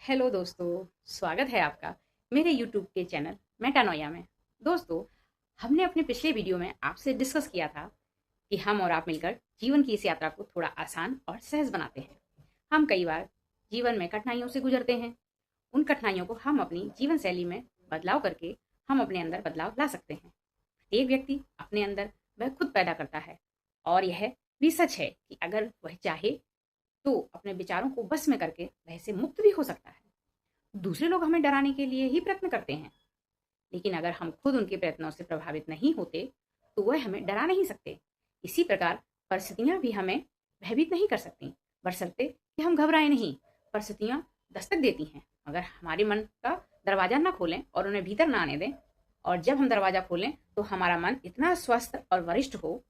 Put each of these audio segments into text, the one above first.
Hello दोस्तों, स्वागत है आपका मेरे यूट्यूब के चैनल मेटानोया में। दोस्तों, हमने अपने पिछले वीडियो में आपसे डिस्कस किया था कि हम और आप मिलकर जीवन की इस यात्रा को थोड़ा आसान और सहज बनाते हैं। हम कई बार जीवन में कठिनाइयों से गुजरते हैं। उन कठिनाइयों को हम अपनी जीवन शैली में बदलाव करके हम अपने अंदर बदलाव ला सकते हैं। एक व्यक्ति अपने अंदर वह खुद पैदा करता है, और यह भी सच है कि अगर वह चाहे तो अपने विचारों को बस में करके वह से मुक्त भी हो सकता है। दूसरे लोग हमें डराने के लिए ही प्रयत्न करते हैं, लेकिन अगर हम खुद उनके प्रयत्नों से प्रभावित नहीं होते तो वह हमें डरा नहीं सकते। इसी प्रकार परिस्थितियां भी हमें भयभीत नहीं कर सकती, बशर्ते कि हम घबराएं नहीं। परिस्थितियां दस्तक देती हैं अगर हमारे मन का दरवाजा ना खोलें और उन्हें भीतर ना आने दें। और जब हम दरवाजा खोलें तो हमारा मन इतना स्वस्थ और वरिष्ठ हो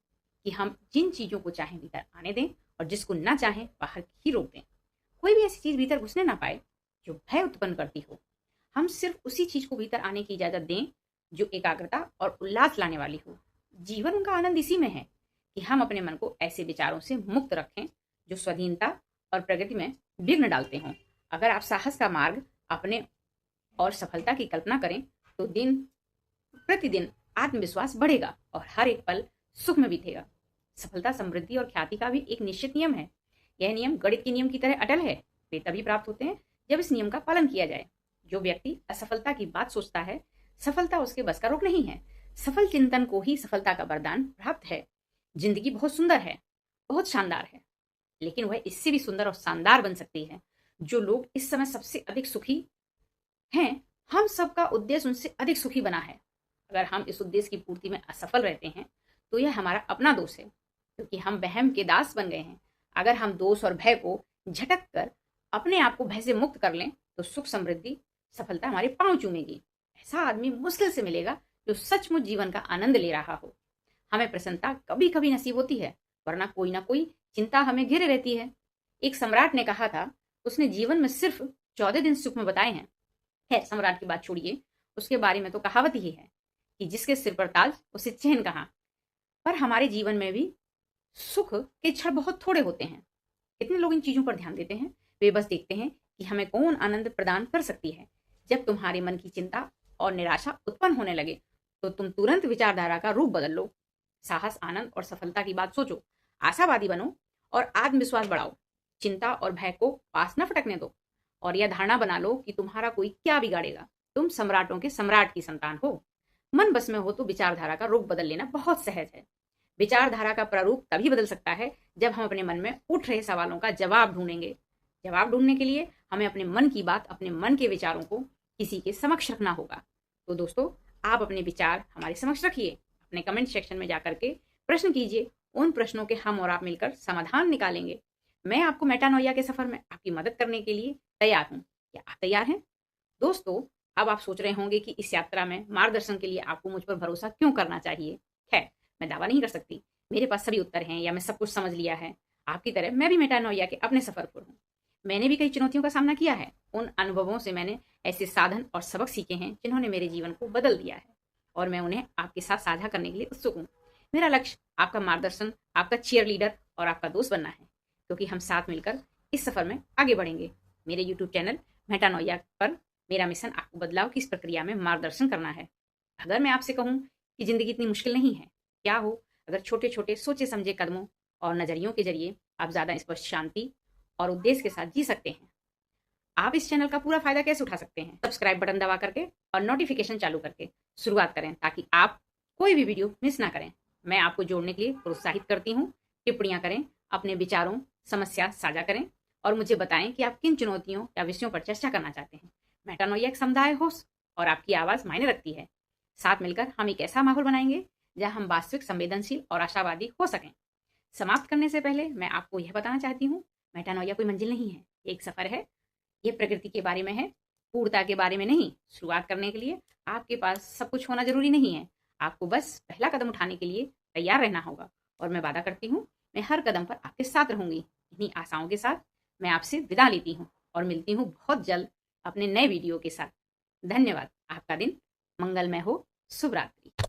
कि हम जिन चीजों को चाहें भीतर आने दें और जिसको ना चाहें बाहर ही रोक दें। कोई भी ऐसी चीज भीतर घुसने ना पाए जो भय उत्पन्न करती हो। हम सिर्फ उसी चीज को भीतर आने की इजाजत दें जो एकाग्रता और उल्लास लाने वाली हो। जीवन का आनंद इसी में है कि हम अपने मन को ऐसे विचारों से मुक्त रखें जो स्वाधीनता और प्रगति में विघ्न डालते हों। अगर आप साहस का मार्ग अपने और सफलता की कल्पना करें तो दिन प्रतिदिन आत्मविश्वास बढ़ेगा और हर एक पल सुख में बीतेगा। सफलता, समृद्धि और ख्याति का भी एक निश्चित नियम है। यह नियम गणित के नियम की तरह अटल है। वे तभी प्राप्त होते हैं जब इस नियम का पालन किया जाए। जो व्यक्ति असफलता की बात सोचता है, सफलता उसके बस का रोग नहीं है। सफल चिंतन को ही सफलता का वरदान प्राप्त है। जिंदगी बहुत सुंदर है, बहुत शानदार है, लेकिन वह इससे भी सुंदर और शानदार बन सकती है। जो लोग इस समय सबसे अधिक सुखी हैं, हम सबका उद्देश्य उनसे अधिक सुखी बना है। अगर हम इस उद्देश्य की पूर्ति में असफल रहते हैं तो यह हमारा अपना दोष है, क्योंकि हम वहम के दास बन गए हैं। अगर हम दोष और भय को झटक कर अपने आप को भय से मुक्त कर लें तो सुख, समृद्धि, सफलता हमारे पांव चूमेगी। ऐसा आदमी मुश्किल से मिलेगा जो सचमुच जीवन का आनंद ले रहा हो। हमें प्रसन्नता कभी कभी नसीब होती है, वरना कोई ना कोई चिंता हमें घेरे रहती है। एक सम्राट ने कहा था, उसने जीवन में सिर्फ 14 दिन सुख में बताए हैं। खैर, सम्राट की बात छोड़िए, उसके बारे में तो कहावत ही है कि जिसके सिर पर ताज उसे चैन कहाँ। पर हमारे जीवन में भी सुख के क्षण बहुत थोड़े होते हैं। कितने लोग इन चीजों पर ध्यान देते हैं? वे बस देखते हैं कि हमें कौन आनंद प्रदान कर सकती है। जब तुम्हारे मन की चिंता और निराशा उत्पन्न होने लगे तो तुम तुरंत विचारधारा का रूप बदल लो। साहस, आनंद और सफलता की बात सोचो, आशावादी बनो और आत्मविश्वास बढ़ाओ। चिंता और भय को पास न फटकने दो और यह धारणा बना लो कि तुम्हारा कोई क्या बिगाड़ेगा। तुम सम्राटों के सम्राट की संतान हो। मन बस में हो तो विचारधारा का रूप बदल लेना बहुत सहज है। विचारधारा का प्रारूप तभी बदल सकता है जब हम अपने मन में उठ रहे सवालों का जवाब ढूंढेंगे। जवाब ढूंढने के लिए हमें अपने मन की बात, अपने मन के विचारों को किसी के समक्ष रखना होगा। तो दोस्तों, आप अपने विचार हमारे समक्ष रखिए। अपने कमेंट सेक्शन में जाकर के प्रश्न कीजिए। उन प्रश्नों के हम और आप मिलकर समाधान निकालेंगे। मैं आपको मेटानोया के सफर में आपकी मदद करने के लिए तैयार हूँ। क्या आप तैयार हैं? दोस्तों, अब आप सोच रहे होंगे कि इस यात्रा में मार्गदर्शन के लिए आपको मुझ पर भरोसा क्यों करना चाहिए। खैर, मैं दावा नहीं कर सकती मेरे पास सभी उत्तर हैं या मैं सब कुछ समझ लिया है। आपकी तरह मैं भी मेटानोया के अपने सफर पर हूँ। मैंने भी कई चुनौतियों का सामना किया है। उन अनुभवों से मैंने ऐसे साधन और सबक सीखे हैं जिन्होंने मेरे जीवन को बदल दिया है, और मैं उन्हें आपके साथ साझा करने के लिए उत्सुक हूँ। मेरा लक्ष्य आपका मार्गदर्शन, आपका चीयर लीडर और आपका दोस्त बनना है, क्योंकि हम साथ मिलकर इस सफर में आगे बढ़ेंगे। मेरे यूट्यूब चैनल मेटानोया पर मेरा मिशन आपको बदलाव की इस प्रक्रिया में मार्गदर्शन करना है। अगर मैं आपसे कहूँ कि जिंदगी इतनी मुश्किल नहीं है, क्या हो अगर छोटे छोटे सोचे समझे कदमों और नजरियों के जरिए आप ज्यादा स्पष्ट, शांति और उद्देश्य के साथ जी सकते हैं। आप इस चैनल का पूरा फायदा कैसे उठा सकते हैं? सब्सक्राइब बटन दबा करके और नोटिफिकेशन चालू करके शुरुआत करें, ताकि आप कोई भी वीडियो मिस ना करें। मैं आपको जोड़ने के लिए प्रोत्साहित करती हूँ। टिप्पणियां करें, अपने विचारों, समस्या साझा करें और मुझे बताएं कि आप किन चुनौतियों या विषयों पर चर्चा करना चाहते हैं। मेटानोया एक समुदाय हो और आपकी आवाज मायने रखती है। साथ मिलकर हम एक ऐसा माहौल बनाएंगे जहां हम वास्तविक, संवेदनशील और आशावादी हो सकें। समाप्त करने से पहले मैं आपको यह बताना चाहती हूँ, मेटानोया कोई मंजिल नहीं है, एक सफर है। ये प्रकृति के बारे में है, पूर्णता के बारे में नहीं। शुरुआत करने के लिए आपके पास सब कुछ होना जरूरी नहीं है। आपको बस पहला कदम उठाने के लिए तैयार रहना होगा, और मैं वादा करती हूँ मैं हर कदम पर आपके साथ रहूंगी। इन्हीं आशाओं के साथ मैं आपसे विदा लेती हूँ और मिलती हूँ बहुत जल्द अपने नए वीडियो के साथ। धन्यवाद। आपका दिन मंगलमय हो। शुभ रात्रि।